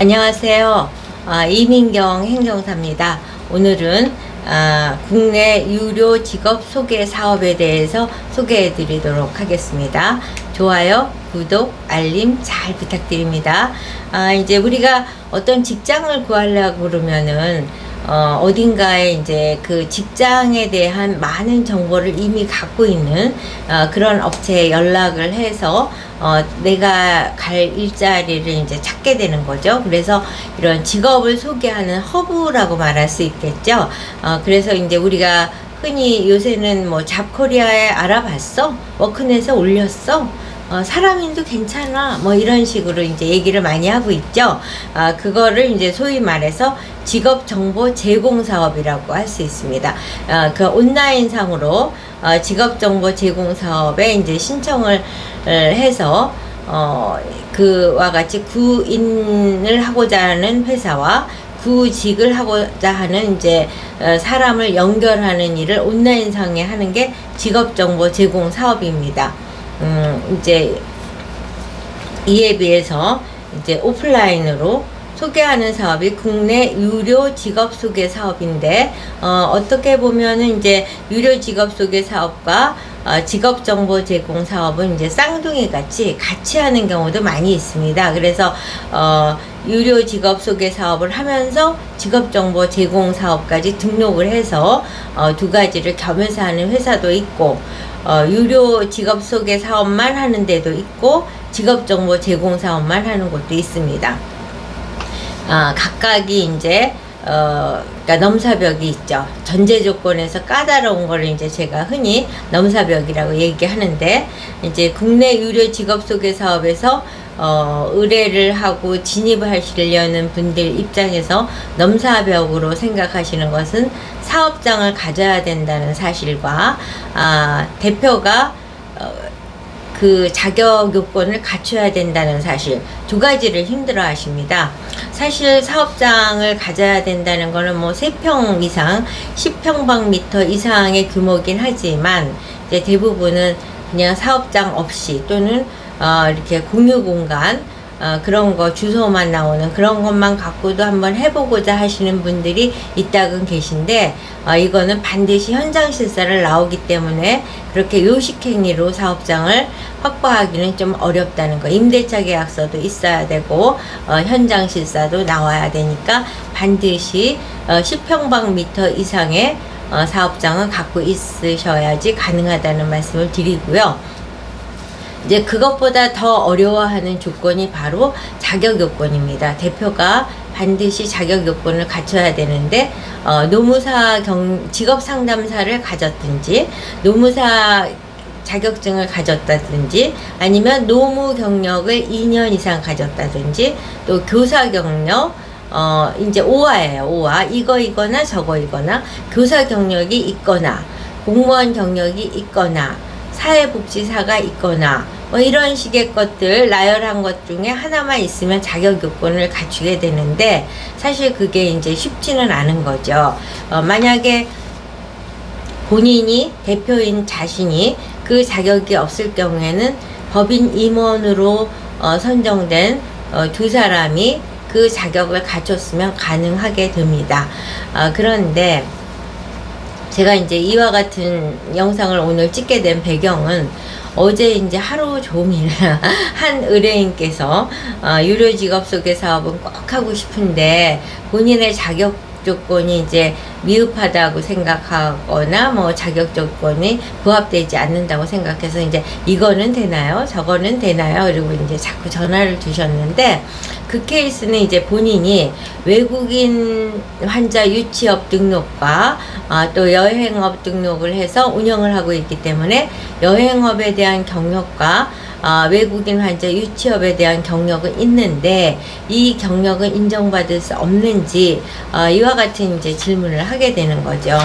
안녕하세요. 이민경 행정사입니다. 오늘은 국내 유료 직업 소개 사업에 대해서 소개해 드리도록 하겠습니다. 좋아요, 구독, 알림 잘 부탁드립니다. 이제 우리가 어떤 직장을 구하려고 그러면은 어딘가에 이제 그 직장에 대한 많은 정보를 이미 갖고 있는 그런 업체에 연락을 해서 내가 갈 일자리를 이제 찾게 되는 거죠. 그래서 이런 직업을 소개하는 허브라고 말할 수 있겠죠. 그래서 이제 우리가 흔히 요새는 뭐 잡코리아에 알아봤어? 워크넷에 올렸어? 사람인도 괜찮아 뭐 이런 식으로 이제 얘기를 많이 하고 있죠. 그거를 이제 소위 말해서 직업 정보 제공 사업이라고 할 수 있습니다. 그 온라인 상으로 직업 정보 제공 사업에 이제 신청을 해서 그와 같이 구인을 하고자 하는 회사와 구직을 하고자 하는 이제 사람을 연결하는 일을 온라인 상에 하는 게 직업 정보 제공 사업입니다. 이제 이에 비해서 이제 오프라인으로 소개하는 사업이 국내 유료 직업 소개 사업인데, 어떻게 보면은 이제 유료 직업 소개 사업과 직업 정보 제공 사업은 이제 쌍둥이 같이 하는 경우도 많이 있습니다. 그래서 유료 직업 소개 사업을 하면서 직업 정보 제공 사업까지 등록을 해서 두 가지를 겸해서 하는 회사도 있고, 유료 직업 소개 사업만 하는 데도 있고 직업 정보 제공 사업만 하는 곳도 있습니다. 각각이 이제 그러니까 넘사벽이 있죠. 전제 조건에서 까다로운 거를 이제 제가 흔히 넘사벽이라고 얘기하는데, 이제 국내 유료 직업 소개 사업에서 의뢰를 하고 진입하시려는 분들 입장에서 넘사벽으로 생각하시는 것은 사업장을 가져야 된다는 사실과 대표가 그 자격 요건을 갖춰야 된다는 사실, 두 가지를 힘들어 하십니다. 사실 사업장을 가져야 된다는 거는 뭐 3평 이상 10평방미터 이상의 규모긴 하지만 이제 대부분은 그냥 사업장 없이 또는 이렇게 공유 공간 그런 거 주소만 나오는 그런 것만 갖고도 한번 해보고자 하시는 분들이 있다곤 계신데, 이거는 반드시 현장 실사를 나오기 때문에 그렇게 요식행위로 사업장을 확보하기는 좀 어렵다는 거. 임대차 계약서도 있어야 되고 현장 실사도 나와야 되니까 반드시 10평방미터 이상의 사업장은 갖고 있으셔야지 가능하다는 말씀을 드리고요. 이제 그것보다 더 어려워하는 조건이 바로 자격 요건입니다. 대표가 반드시 자격 요건을 갖춰야 되는데, 노무사 직업 상담사를 가졌든지 노무사 자격증을 가졌다든지 아니면 노무 경력을 2년 이상 가졌다든지 또 교사 경력 이제 5화예요. 5화 이거나 저거이거나 교사 경력이 있거나 공무원 경력이 있거나 사회복지사가 있거나 뭐 이런 식의 것들 나열한 것 중에 하나만 있으면 자격 요건을 갖추게 되는데, 사실 그게 이제 쉽지는 않은 거죠. 만약에 본인이 대표인 자신이 그 자격이 없을 경우에는 법인 임원으로 선정된 두 사람이 그 자격을 갖췄으면 가능하게 됩니다. 그런데 제가 이제 이와 같은 영상을 오늘 찍게 된 배경은 어제 이제 하루 종일 한 의뢰인께서 유료 직업 소개 사업은 꼭 하고 싶은데 본인의 자격 조건이 이제 미흡하다고 생각하거나 뭐 자격 조건이 부합되지 않는다고 생각해서 이제 이거는 되나요? 저거는 되나요? 그리고 이제 자꾸 전화를 주셨는데, 그 케이스는 이제 본인이 외국인 환자 유치업 등록과 또 여행업 등록을 해서 운영을 하고 있기 때문에 여행업에 대한 경력과 외국인 환자 유치업에 대한 경력은 있는데 이 경력은 인정받을 수 없는지 이와 같은 이제 질문을 하게 되는 거죠.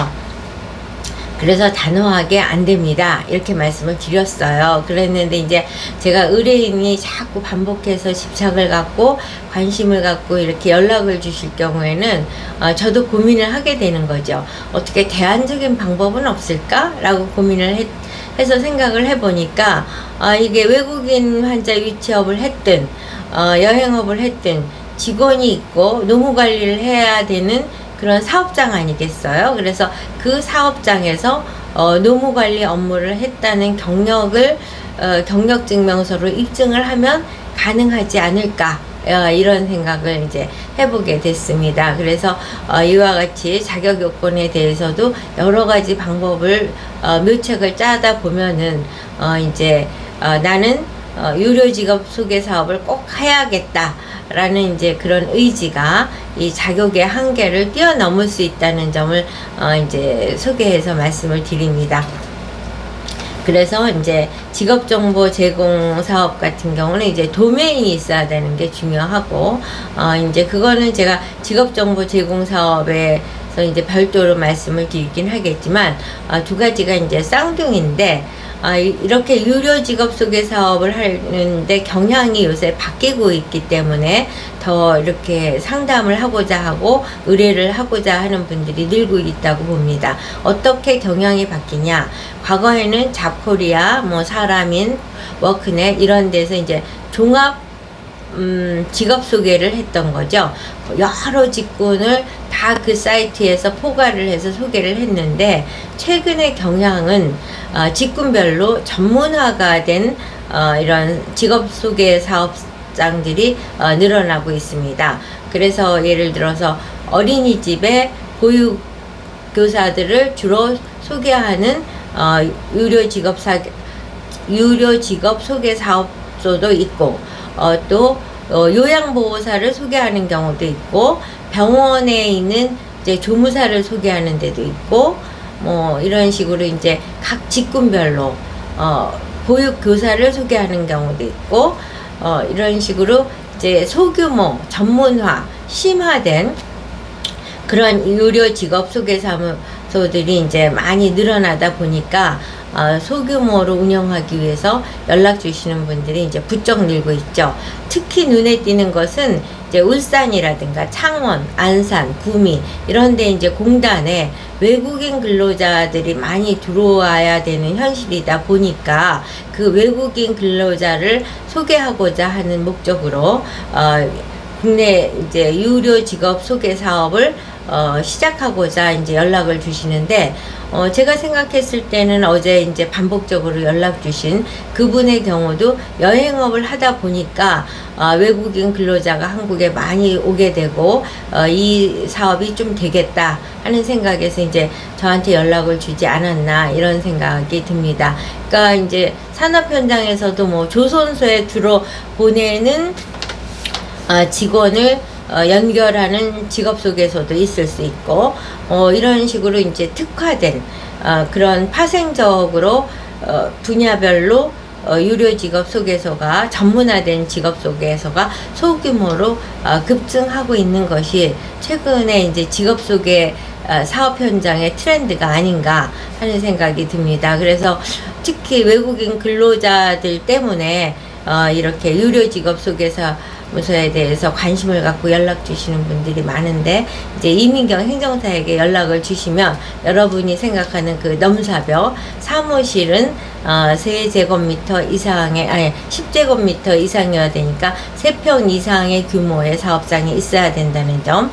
그래서 단호하게 안 됩니다 이렇게 말씀을 드렸어요. 그랬는데 이제 제가 의뢰인이 자꾸 반복해서 집착을 갖고 관심을 갖고 이렇게 연락을 주실 경우에는 저도 고민을 하게 되는 거죠. 어떻게 대안적인 방법은 없을까? 라고 고민을 해서 생각을 해보니까 이게 외국인 환자 유치업을 했든 여행업을 했든 직원이 있고 노무 관리를 해야 되는 그런 사업장 아니겠어요? 그래서 그 사업장에서 노무 관리 업무를 했다는 경력을 경력증명서로 입증을 하면 가능하지 않을까, 이런 생각을 이제 해보게 됐습니다. 그래서 이와 같이 자격 요건에 대해서도 여러 가지 방법을 묘책을 짜다 보면은 이제 나는 유료 직업 소개 사업을 꼭 해야겠다 라는 이제 그런 의지가 이 자격의 한계를 뛰어넘을 수 있다는 점을 이제 소개해서 말씀을 드립니다. 그래서 이제 직업정보 제공 사업 같은 경우는 이제 도메인이 있어야 되는 게 중요하고, 이제 그거는 제가 직업정보 제공 사업에서 이제 별도로 말씀을 드리긴 하겠지만, 두 가지가 이제 쌍둥이인데, 이렇게 유료 직업 소개 사업을 하는데 경향이 요새 바뀌고 있기 때문에 더 이렇게 상담을 하고자 하고 의뢰를 하고자 하는 분들이 늘고 있다고 봅니다. 어떻게 경향이 바뀌냐? 과거에는 잡코리아, 뭐 사람인, 워크넷 이런 데서 이제 종합 직업 소개를 했던 거죠. 여러 직군을 다 그 사이트에서 포괄을 해서 소개를 했는데, 최근의 경향은 직군별로 전문화가 된 이런 직업 소개 사업장들이 늘어나고 있습니다. 그래서 예를 들어서 어린이집의 보육교사들을 주로 소개하는 유료 직업 소개 사업소도 있고, 또 요양보호사를 소개하는 경우도 있고, 병원에 있는 이제 조무사를 소개하는 데도 있고, 뭐 이런 식으로 이제 각 직군별로 보육교사를 소개하는 경우도 있고, 이런 식으로 이제 소규모 전문화 심화된 그런 유료 직업 소개 사무소들이 이제 많이 늘어나다 보니까 소규모로 운영하기 위해서 연락 주시는 분들이 이제 부쩍 늘고 있죠. 특히 눈에 띄는 것은 이제 울산이라든가 창원, 안산, 구미 이런 데 이제 공단에 외국인 근로자들이 많이 들어와야 되는 현실이다 보니까 그 외국인 근로자를 소개하고자 하는 목적으로 국내 이제 유료 직업 소개 사업을 시작하고자 이제 연락을 주시는데, 제가 생각했을 때는 어제 이제 반복적으로 연락 주신 그분의 경우도 여행업을 하다 보니까 외국인 근로자가 한국에 많이 오게 되고 이 사업이 좀 되겠다 하는 생각에서 이제 저한테 연락을 주지 않았나, 이런 생각이 듭니다. 그러니까 이제 산업 현장에서도 뭐 조선소에 주로 보내는 직원을 연결하는 직업소개소도 있을 수 있고, 이런 식으로 이제 특화된 그런 파생적으로 분야별로 유료 직업소개소가 전문화된 직업소개소가 소규모로 급증하고 있는 것이 최근에 이제 직업소개 사업 현장의 트렌드가 아닌가 하는 생각이 듭니다. 그래서 특히 외국인 근로자들 때문에 이렇게 유료 직업소개사무소에 대해서 관심을 갖고 연락 주시는 분들이 많은데, 이제 이민경 행정사에게 연락을 주시면 여러분이 생각하는 그 넘사벽 사무실은 3제곱미터 이상의, 아니 10제곱미터 이상이어야 되니까 3평 이상의 규모의 사업장이 있어야 된다는 점,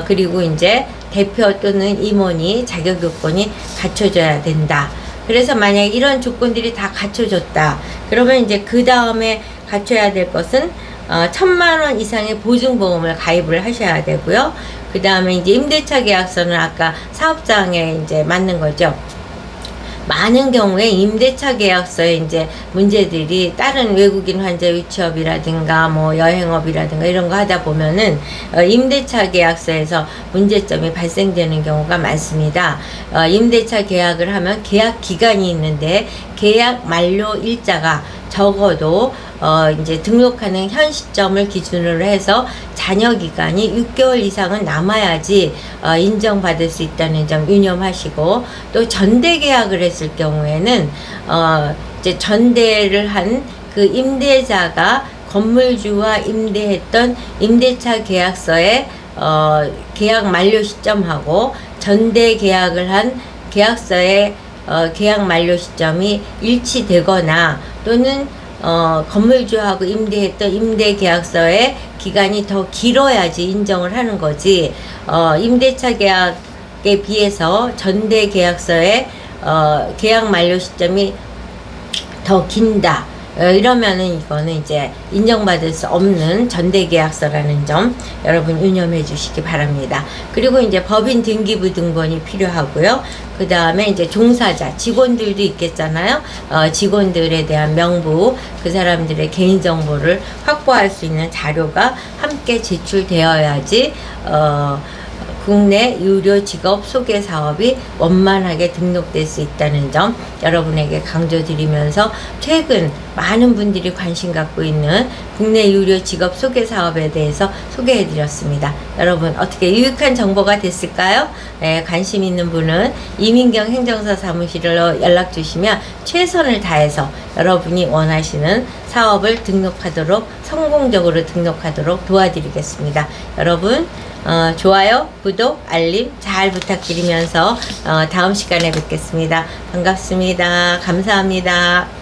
그리고 이제 대표 또는 임원이 자격 요건이 갖춰져야 된다. 그래서 만약 이런 조건들이 다 갖춰졌다 그러면 이제 그 다음에 갖춰야 될 것은 1,000만원 이상의 보증보험을 가입을 하셔야 되고요. 그 다음에 이제 임대차 계약서는 아까 사업장에 이제 맞는 거죠. 많은 경우에 임대차 계약서에 이제 문제들이 다른 외국인 환자 유치업이라든가 뭐 여행업이라든가 이런 거 하다 보면은 임대차 계약서에서 문제점이 발생되는 경우가 많습니다. 임대차 계약을 하면 계약 기간이 있는데 계약 만료 일자가 적어도 이제 등록하는 현 시점을 기준으로 해서 잔여 기간이 6개월 이상은 남아야지 인정받을 수 있다는 점 유념하시고, 또 전대 계약을 했을 경우에는 이제 전대를 한 그 임대자가 건물주와 임대했던 임대차 계약서에 계약 만료 시점하고 전대 계약을 한 계약서의 계약 만료 시점이 일치되거나, 또는 건물주하고 임대했던 임대계약서의 기간이 더 길어야지 인정을 하는 거지. 임대차 계약에 비해서 전대계약서의 계약 만료 시점이 더 긴다. 이러면은 이거는 이제 인정받을 수 없는 전대계약서라는 점 여러분 유념해 주시기 바랍니다. 그리고 이제 법인 등기부등본이 필요하고요. 그 다음에 이제 종사자, 직원들도 있겠잖아요. 직원들에 대한 명부, 그 사람들의 개인정보를 확보할 수 있는 자료가 함께 제출되어야지 국내 유료 직업 소개 사업이 원만하게 등록될 수 있다는 점 여러분에게 강조드리면서 최근 많은 분들이 관심 갖고 있는 국내 유료 직업 소개 사업에 대해서 소개해 드렸습니다. 여러분 어떻게 유익한 정보가 됐을까요? 네, 관심 있는 분은 이민경 행정사 사무실로 연락 주시면 최선을 다해서 여러분이 원하시는 사업을 등록하도록 성공적으로 등록하도록 도와드리겠습니다. 여러분 좋아요, 구독, 알림 잘 부탁드리면서 다음 시간에 뵙겠습니다. 반갑습니다. 감사합니다.